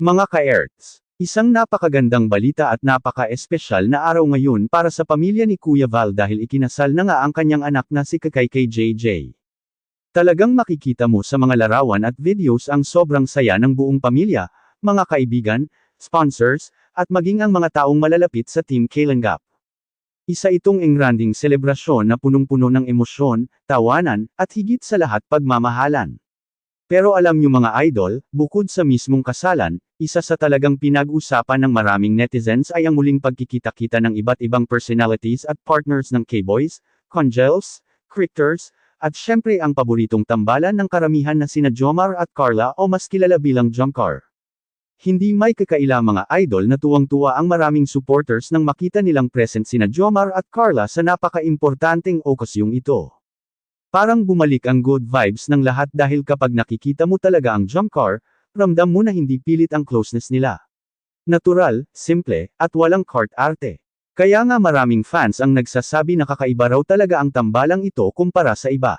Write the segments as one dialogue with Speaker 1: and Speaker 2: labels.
Speaker 1: Mga ka-Erts, isang napakagandang balita at napaka-espesyal na araw ngayon para sa pamilya ni Kuya Val dahil ikinasal na nga ang kanyang anak na si Kakay kay JJ. Talagang makikita mo sa mga larawan at videos ang sobrang saya ng buong pamilya, mga kaibigan, sponsors, at maging ang mga taong malalapit sa Team Kalingap. Isa itong engranding selebrasyon na punong-puno ng emosyon, tawanan, at higit sa lahat pagmamahalan. Pero alam niyo mga idol, bukod sa mismong kasalan, isa sa talagang pinag-usapan ng maraming netizens ay ang muling pagkikita-kita ng iba't ibang personalities at partners ng K-Boys, Conjels, Cricketers, at syempre ang paboritong tambalan ng karamihan na sina Jomar at Carla o mas kilala bilang Jomcar. Hindi may kakaila mga idol na tuwang-tuwa ang maraming supporters nang makita nilang present sina Jomar at Carla sa napaka-importanteng okasyong ito. Parang bumalik ang good vibes ng lahat dahil kapag nakikita mo talaga ang Jomcar, ramdam mo na hindi pilit ang closeness nila. Natural, simple, at walang arte. Kaya nga maraming fans ang nagsasabi na kakaiba raw talaga ang tambalang ito kumpara sa iba.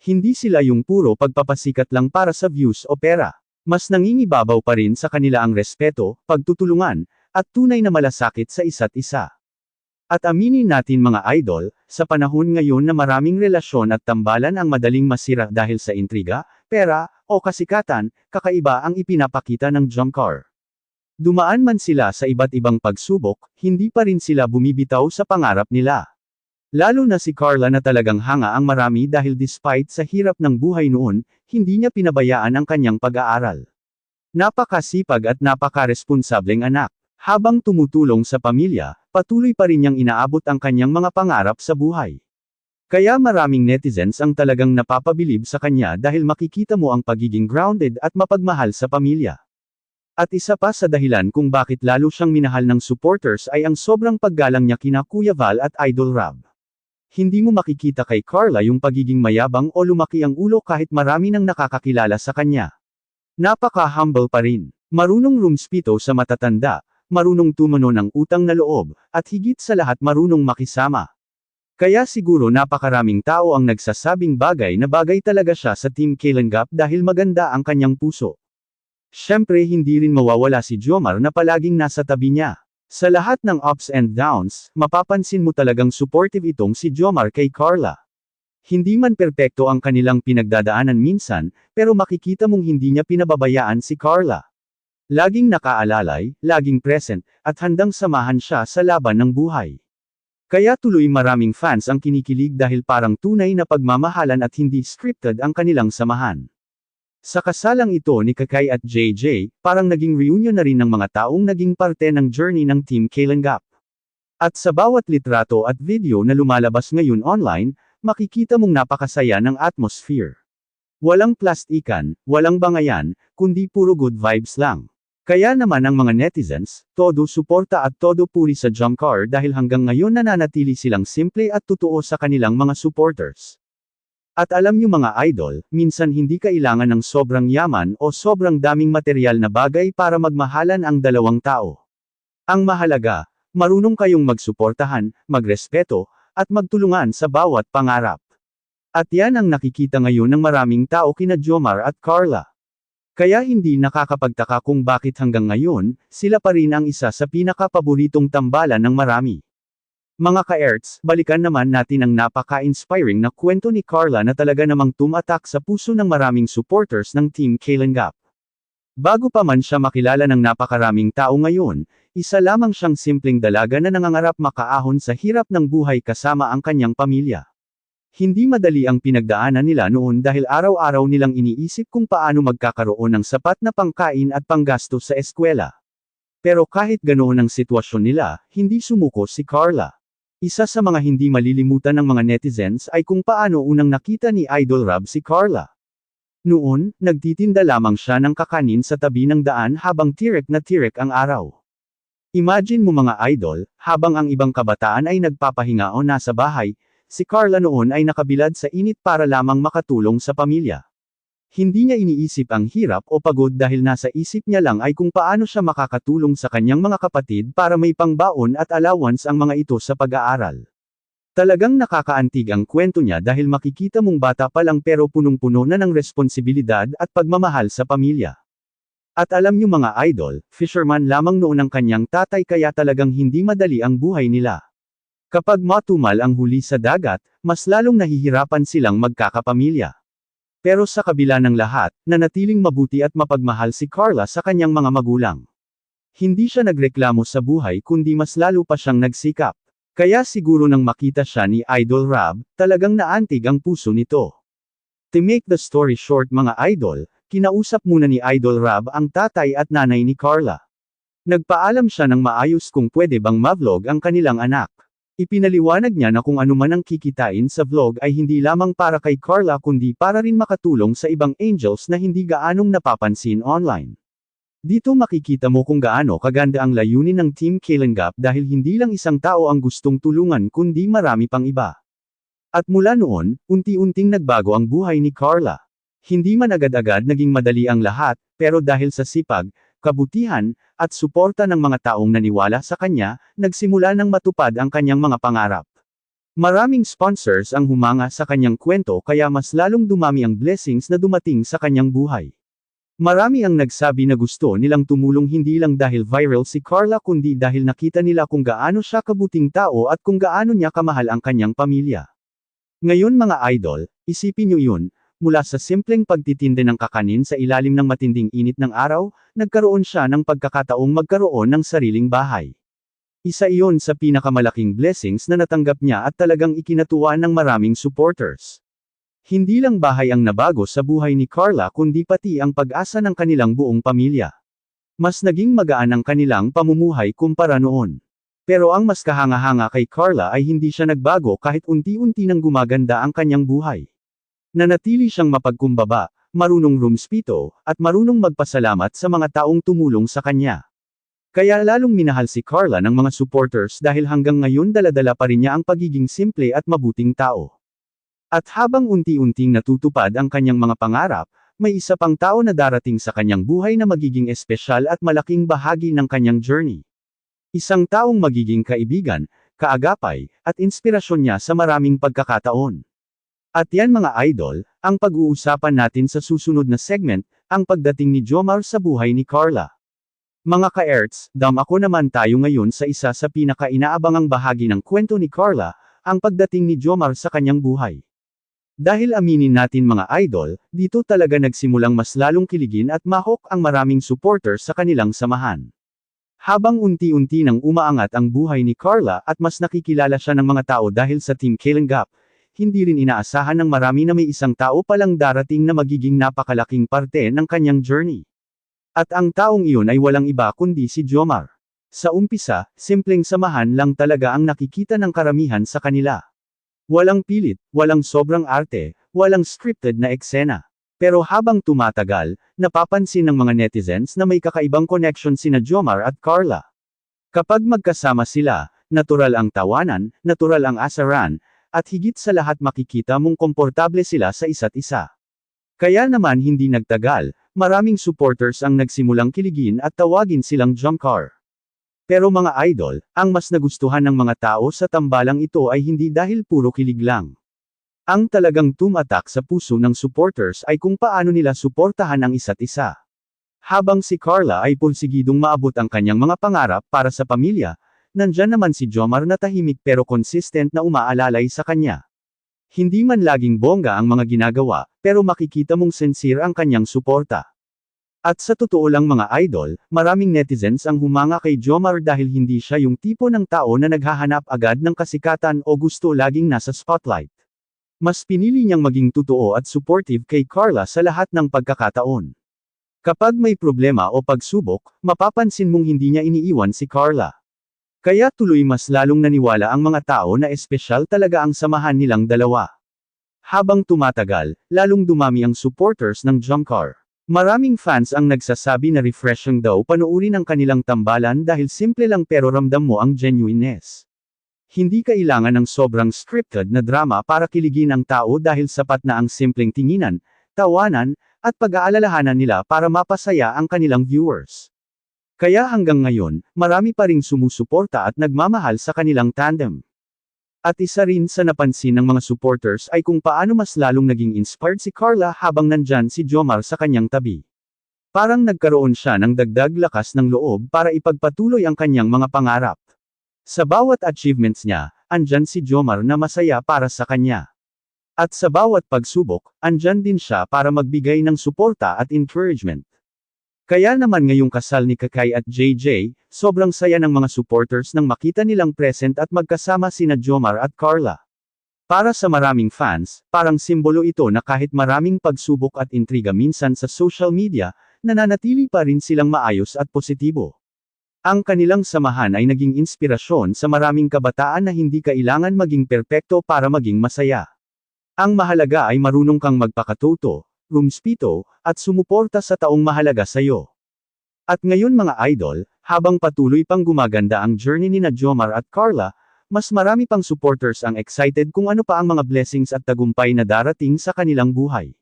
Speaker 1: Hindi sila yung puro pagpapasikat lang para sa views o pera. Mas nangingibabaw pa rin sa kanila ang respeto, pagtutulungan, at tunay na malasakit sa isa't isa. At aminin natin mga idol, sa panahon ngayon na maraming relasyon at tambalan ang madaling masira dahil sa intriga, pera, o kasikatan, kakaiba ang ipinapakita ng Jomcar. Dumaan man sila sa iba't ibang pagsubok, hindi pa rin sila bumibitaw sa pangarap nila. Lalo na si Carla na talagang hanga ang marami dahil despite sa hirap ng buhay noon, hindi niya pinabayaan ang kanyang pag-aaral. Napakasipag at napakaresponsableng anak. Habang tumutulong sa pamilya, patuloy pa rin niyang inaabot ang kanyang mga pangarap sa buhay. Kaya maraming netizens ang talagang napapabilib sa kanya dahil makikita mo ang pagiging grounded at mapagmahal sa pamilya. At isa pa sa dahilan kung bakit lalo siyang minahal ng supporters ay ang sobrang paggalang niya kina Kuya Val at Idol Rob. Hindi mo makikita kay Carla yung pagiging mayabang o lumaki ang ulo kahit marami nang nakakakilala sa kanya. Napaka-humble pa rin. Marunong rumspito sa matatanda, marunong tumuno ng utang na loob, at higit sa lahat marunong makisama. Kaya siguro napakaraming tao ang nagsasabing bagay na bagay talaga siya sa Team Kalingap dahil maganda ang kanyang puso. Syempre hindi rin mawawala si Jomar na palaging nasa tabi niya. Sa lahat ng ups and downs, mapapansin mo talagang supportive itong si Jomar kay Carla. Hindi man perpekto ang kanilang pinagdadaanan minsan, pero makikita mong hindi niya pinababayaan si Carla. Laging nakaalalay, laging present, at handang samahan siya sa laban ng buhay. Kaya tuloy maraming fans ang kinikilig dahil parang tunay na pagmamahalan at hindi scripted ang kanilang samahan. Sa kasalang ito ni Kakay at JJ, parang naging reunion na rin ng mga taong naging parte ng journey ng Team Kalingap. At sa bawat litrato at video na lumalabas ngayon online, makikita mong napakasaya ng atmosphere. Walang plastikan, walang bangayan, kundi puro good vibes lang. Kaya naman ang mga netizens, todo suporta at todo puri sa Jomcar dahil hanggang ngayon nananatili silang simple at totoo sa kanilang mga supporters. At alam niyo mga idol, minsan hindi kailangan ng sobrang yaman o sobrang daming material na bagay para magmahalan ang dalawang tao. Ang mahalaga, marunong kayong magsuportahan, magrespeto, at magtulungan sa bawat pangarap. At yan ang nakikita ngayon ng maraming tao kina Jomar at Carla. Kaya hindi nakakapagtaka kung bakit hanggang ngayon, sila pa rin ang isa sa pinakapaboritong tambalan ng marami. Mga ka-Erts, balikan naman natin ang napaka-inspiring na kwento ni Carla na talaga namang tumatak sa puso ng maraming supporters ng Team Kalingap. Bago pa man siya makilala ng napakaraming tao ngayon, isa lamang siyang simpleng dalaga na nangangarap makaahon sa hirap ng buhay kasama ang kanyang pamilya. Hindi madali ang pinagdaanan nila noon dahil araw-araw nilang iniisip kung paano magkakaroon ng sapat na pangkain at panggasto sa eskwela. Pero kahit ganoon ang sitwasyon nila, hindi sumuko si Carla. Isa sa mga hindi malilimutan ng mga netizens ay kung paano unang nakita ni Idol Rob si Carla. Noon, nagtitinda lamang siya ng kakanin sa tabi ng daan habang tirek na tirek ang araw. Imagine mo mga idol, habang ang ibang kabataan ay nagpapahinga o nasa bahay, si Carla noon ay nakabilad sa init para lamang makatulong sa pamilya. Hindi niya iniisip ang hirap o pagod dahil nasa isip niya lang ay kung paano siya makakatulong sa kanyang mga kapatid para may pangbaon at allowance ang mga ito sa pag-aaral. Talagang nakakaantig ang kwento niya dahil makikita mong bata pa lang pero punong-puno na ng responsibilidad at pagmamahal sa pamilya. At alam niyo mga idol, fisherman lamang noon ang kanyang tatay kaya talagang hindi madali ang buhay nila. Kapag matumal ang huli sa dagat, mas lalong nahihirapan silang magkakapamilya. Pero sa kabila ng lahat, nanatiling mabuti at mapagmahal si Carla sa kanyang mga magulang. Hindi siya nagreklamo sa buhay kundi mas lalo pa siyang nagsikap. Kaya siguro nang makita siya ni Idol Rob, talagang naantig ang puso nito. To make the story short mga idol, kinausap muna ni Idol Rob ang tatay at nanay ni Carla. Nagpaalam siya ng maayos kung pwede bang ma-vlog ang kanilang anak. Ipinaliwanag niya na kung ano man ang kikitain sa vlog ay hindi lamang para kay Carla kundi para rin makatulong sa ibang angels na hindi gaanong napapansin online. Dito makikita mo kung gaano kaganda ang layunin ng Team Kalingap dahil hindi lang isang tao ang gustong tulungan kundi marami pang iba. At mula noon, unti-unting nagbago ang buhay ni Carla. Hindi man agad-agad naging madali ang lahat, pero dahil sa sipag, kabutihan, at suporta ng mga taong naniwala sa kanya, nagsimula nang matupad ang kanyang mga pangarap. Maraming sponsors ang humanga sa kanyang kwento kaya mas lalong dumami ang blessings na dumating sa kanyang buhay. Marami ang nagsabi na gusto nilang tumulong hindi lang dahil viral si Carla kundi dahil nakita nila kung gaano siya kabuting tao at kung gaano niya kamahal ang kanyang pamilya. Ngayon mga idol, isipin niyo yun, mula sa simpleng pagtitinde ng kakanin sa ilalim ng matinding init ng araw, nagkaroon siya ng pagkakataong magkaroon ng sariling bahay. Isa iyon sa pinakamalaking blessings na natanggap niya at talagang ikinatuwa ng maraming supporters. Hindi lang bahay ang nabago sa buhay ni Carla kundi pati ang pag-asa ng kanilang buong pamilya. Mas naging magaan ang kanilang pamumuhay kumpara noon. Pero ang mas kahanga-hanga kay Carla ay hindi siya nagbago kahit unti-unti nang gumaganda ang kanyang buhay. Nanatili siyang mapagkumbaba, marunong rumspito, at marunong magpasalamat sa mga taong tumulong sa kanya. Kaya lalong minahal si Carla ng mga supporters dahil hanggang ngayon dala-dala pa rin niya ang pagiging simple at mabuting tao. At habang unti-unting natutupad ang kanyang mga pangarap, may isa pang tao na darating sa kanyang buhay na magiging espesyal at malaking bahagi ng kanyang journey. Isang taong magiging kaibigan, kaagapay, at inspirasyon niya sa maraming pagkakataon. At yan mga idol, ang pag-uusapan natin sa susunod na segment, ang pagdating ni Jomar sa buhay ni Carla. Mga ka-Erts, ako naman tayo ngayon sa isa sa pinaka-inaabangang bahagi ng kwento ni Carla, ang pagdating ni Jomar sa kanyang buhay. Dahil aminin natin mga idol, dito talaga nagsimulang mas lalong kiligin at mahok ang maraming supporters sa kanilang samahan. Habang unti-unti nang umaangat ang buhay ni Carla at mas nakikilala siya ng mga tao dahil sa Team Kalingap, hindi rin inaasahan ng marami na may isang tao palang darating na magiging napakalaking parte ng kanyang journey. At ang taong iyon ay walang iba kundi si Jomar. Sa umpisa, simpleng samahan lang talaga ang nakikita ng karamihan sa kanila. Walang pilit, walang sobrang arte, walang scripted na eksena. Pero habang tumatagal, napapansin ng mga netizens na may kakaibang connection sina Jomar at Carla. Kapag magkasama sila, natural ang tawanan, natural ang asaran, at higit sa lahat makikita mong komportable sila sa isa't isa. Kaya naman hindi nagtagal, maraming supporters ang nagsimulang kiligin at tawagin silang Jomcar. Pero mga idol, ang mas nagustuhan ng mga tao sa tambalang ito ay hindi dahil puro kilig lang. Ang talagang tumatak sa puso ng supporters ay kung paano nila suportahan ang isa't isa. Habang si Carla ay pursigidong maabot ang kanyang mga pangarap para sa pamilya, nandyan naman si Jomar na tahimik pero consistent na umaalalay sa kanya. Hindi man laging bongga ang mga ginagawa, pero makikita mong sincere ang kanyang suporta. At sa totoo lang mga idol, maraming netizens ang humanga kay Jomar dahil hindi siya yung tipo ng tao na naghahanap agad ng kasikatan o gusto laging nasa spotlight. Mas pinili niyang maging totoo at supportive kay Carla sa lahat ng pagkakataon. Kapag may problema o pagsubok, mapapansin mong hindi niya iniiwan si Carla. Kaya tuloy mas lalong naniwala ang mga tao na espesyal talaga ang samahan nilang dalawa. Habang tumatagal, lalong dumami ang supporters ng Jomcar. Maraming fans ang nagsasabi na refreshing daw panoorin ang kanilang tambalan dahil simple lang pero ramdam mo ang genuineness. Hindi kailangan ng sobrang scripted na drama para kiligin ang tao dahil sapat na ang simpleng tinginan, tawanan, at pag-aalalahanan nila para mapasaya ang kanilang viewers. Kaya hanggang ngayon, marami pa ring sumusuporta at nagmamahal sa kanilang tandem. At isa rin sa napansin ng mga supporters ay kung paano mas lalong naging inspired si Carla habang nandyan si Jomar sa kanyang tabi. Parang nagkaroon siya ng dagdag lakas ng loob para ipagpatuloy ang kanyang mga pangarap. Sa bawat achievements niya, andyan si Jomar na masaya para sa kanya. At sa bawat pagsubok, andyan din siya para magbigay ng suporta at encouragement. Kaya naman ngayong kasal ni Kakay at JJ, sobrang saya ng mga supporters nang makita nilang present at magkasama sina Jomar at Carla. Para sa maraming fans, parang simbolo ito na kahit maraming pagsubok at intriga minsan sa social media, nananatili pa rin silang maayos at positibo. Ang kanilang samahan ay naging inspirasyon sa maraming kabataan na hindi kailangan maging perpekto para maging masaya. Ang mahalaga ay marunong kang magpakatuto, rumspito, at sumuporta sa taong mahalaga sa'yo. At ngayon mga idol, habang patuloy pang gumaganda ang journey ni Jomar at Carla, mas marami pang supporters ang excited kung ano pa ang mga blessings at tagumpay na darating sa kanilang buhay.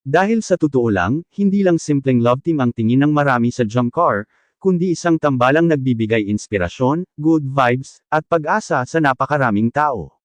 Speaker 1: Dahil sa totoo lang, hindi lang simpleng love team ang tingin ng marami sa Jomcar, kundi isang tambalang nagbibigay inspirasyon, good vibes, at pag-asa sa napakaraming tao.